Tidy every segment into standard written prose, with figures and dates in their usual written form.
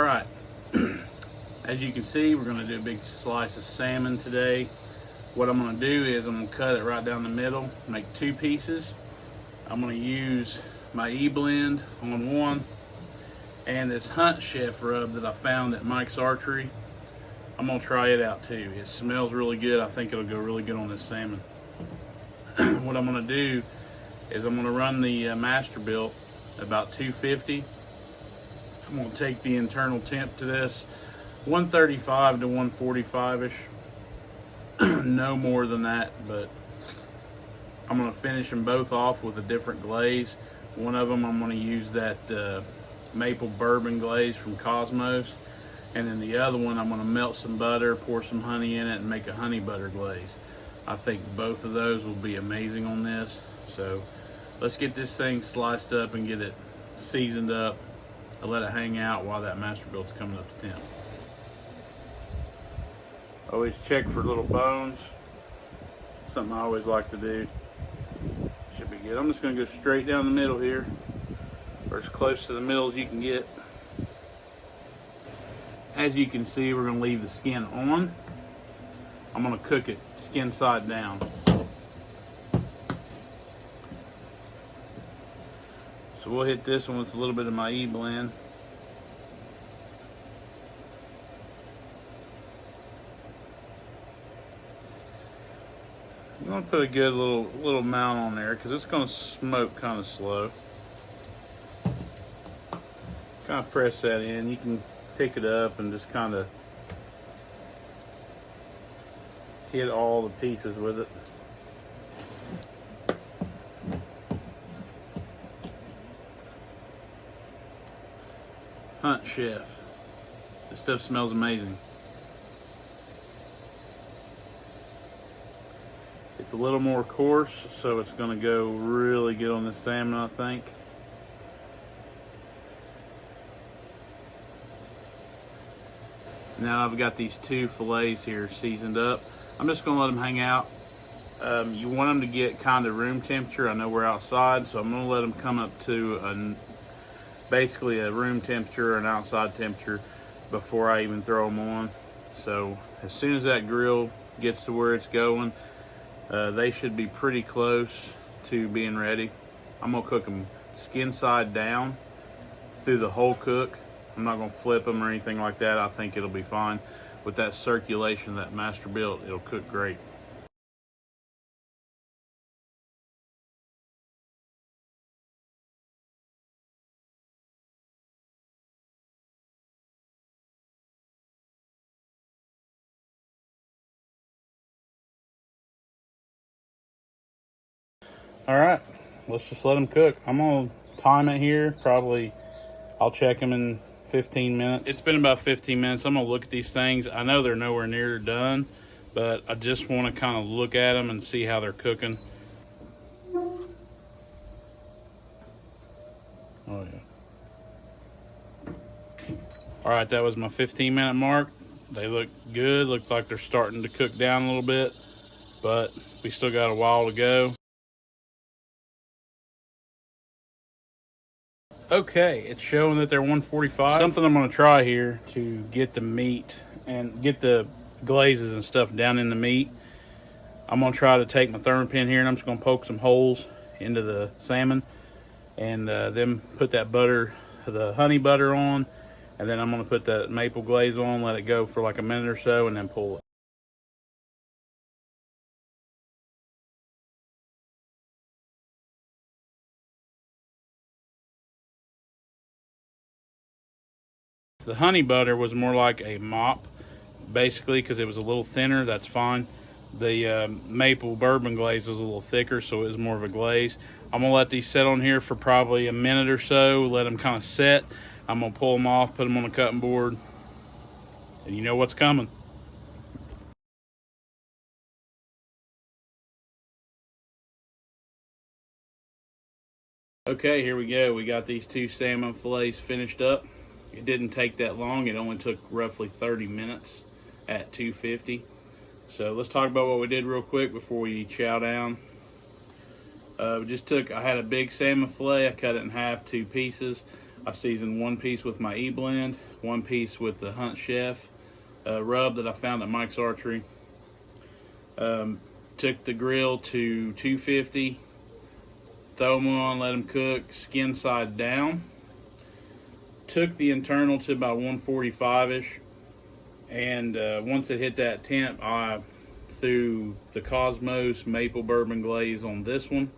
All right, as you can see, we're gonna do a big slice of salmon today. What I'm gonna do is I'm gonna cut it right down the middle, make two pieces. I'm gonna use my E-blend on one and this Hunt Chef rub that I found at Mike's Archery. I'm gonna try it out too. It smells really good. I think it'll go really good on this salmon. What I'm gonna do is I'm gonna run the masterbuilt about 250. I'm gonna take the internal temp to this 135 to 145-ish. No more than that, but I'm gonna finish them both off with a different glaze. One of them I'm gonna use that maple bourbon glaze from Kosmos, and then the other one I'm gonna melt some butter, pour some honey in it, and make a honey butter glaze. I think both of those will be amazing on this. So let's get this thing sliced up and get it seasoned up and let it hang out while that masterbuilt's coming up to temp. Always check for little bones. Something I always like to do. Should be good. I'm just gonna go straight down the middle here, or as close to the middle as you can get. As you can see, we're gonna leave the skin on. I'm gonna cook it skin side down. So we'll hit this one with a little bit of my E-blend. I'm gonna put a good little amount on there because it's gonna smoke kind of slow. Kind of press that in. You can pick it up and just kind of hit all the pieces with it. Hunt Chef. This stuff smells amazing. It's a little more coarse, so it's going to go really good on this salmon, I think. Now I've got these two fillets here seasoned up. I'm just going to let them hang out. You want them to get kind of room temperature. I know we're outside, so I'm going to let them come up to basically a room temperature or an outside temperature before I even throw them on. So as soon as that grill gets to where it's going, they should be pretty close to being ready. I'm gonna cook them skin side down through the whole cook. I'm not gonna flip them or anything like that. I think it'll be fine. With that circulation, that masterbuilt, it'll cook great. All right, let's just let them cook. I'm gonna time it here. Probably, I'll check them in 15 minutes. It's been about 15 minutes. I'm gonna look at these things. I know they're nowhere near done, but I just want to kind of look at them and see how they're cooking. Oh yeah. All right, that was my 15-minute mark. They look good. Looks like they're starting to cook down a little bit, but we still got a while to go. Okay, it's showing that they're 145. Something I'm gonna try here to get the meat and get the glazes and stuff down in the meat. I'm gonna try to take my thermopin here and I'm just gonna poke some holes into the salmon and then put that butter, the honey butter on, and then I'm gonna put that maple glaze on, let it go for like a minute or so, and then pull it. The honey butter was more like a mop, basically, because it was a little thinner. That's fine. The maple bourbon glaze is a little thicker, so it was more of a glaze. I'm gonna let these sit on here for probably a minute or so, let them kind of set. I'm gonna pull them off, put them on the cutting board, and you know what's coming. Okay, here we go. We got these two salmon fillets finished up. It didn't take that long. It only took roughly 30 minutes at 250. So let's talk about what we did real quick before we chow down. I had a big salmon fillet. I cut it in half, two pieces. I seasoned one piece with my E-blend, one piece with the Hunt Chef rub that I found at Mike's Archery. Took the grill to 250, throw them on, let them cook, skin side down. Took the internal to about 145-ish, and once it hit that temp, I threw the Kosmos maple bourbon glaze on this one,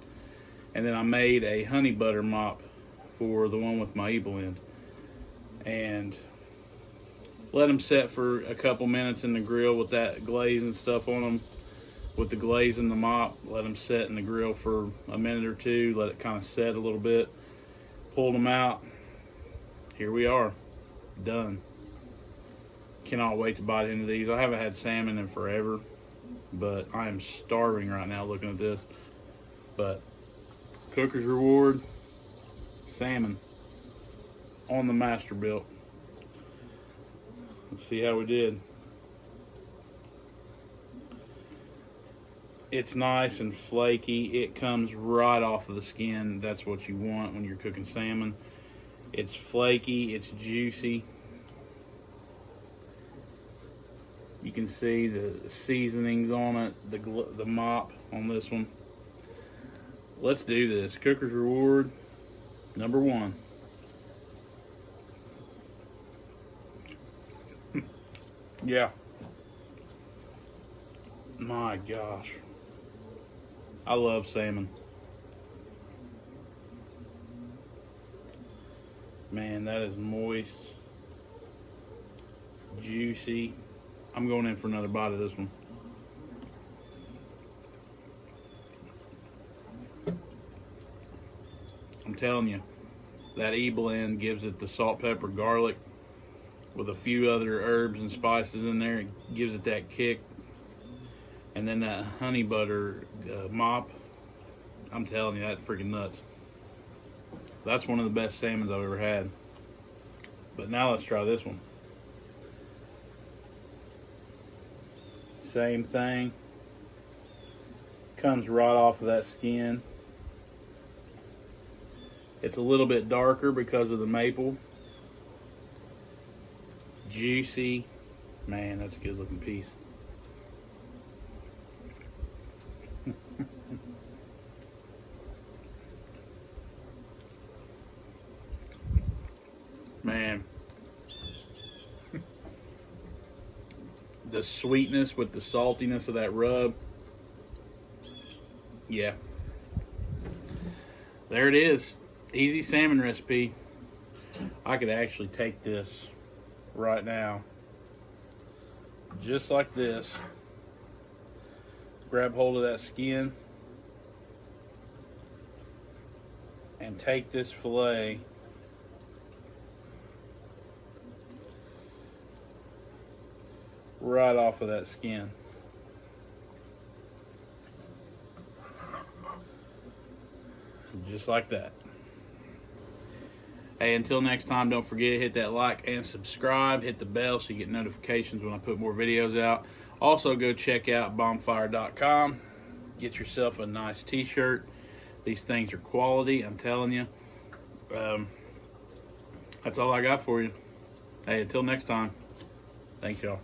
and then I made a honey butter mop for the one with my E-blend, and let them set for a couple minutes in the grill with that glaze and stuff on them. With the glaze and the mop, let them set in the grill for a minute or two, let it kind of set a little bit. Pulled them out. Here we are, done. Cannot wait to bite into these. I haven't had salmon in forever, but I am starving right now looking at this. But Cooker's Reward, salmon on the Masterbuilt. Let's see how we did. It's nice and flaky. It comes right off of the skin. That's what you want when you're cooking salmon. It's flaky, it's juicy. You can see the seasonings on it, the mop on this one. Let's do this. Cooker's Reward, number 1. Yeah. My gosh. I love salmon. Man, that is moist, juicy. I'm going in for another bite of this one. I'm telling you, that E-blend gives it the salt, pepper, garlic with a few other herbs and spices in there. It gives it that kick. And then that honey butter mop, I'm telling you, that's freaking nuts. That's one of the best salmons I've ever had. But now let's try this one. Same thing. Comes right off of that skin. It's a little bit darker because of the maple. Juicy. Man, that's a good looking piece. Man, the sweetness with the saltiness of that rub. Yeah, there it is. Easy salmon recipe. I could actually take this right now, just like this, grab hold of that skin and take this fillet right off of that skin. Just like that. Hey, until next time, don't forget, hit that like and subscribe. Hit the bell so you get notifications when I put more videos out. Also, go check out bonfire.com. Get yourself a nice t-shirt. These things are quality, I'm telling you. That's all I got for you. Hey, until next time. Thanks, y'all.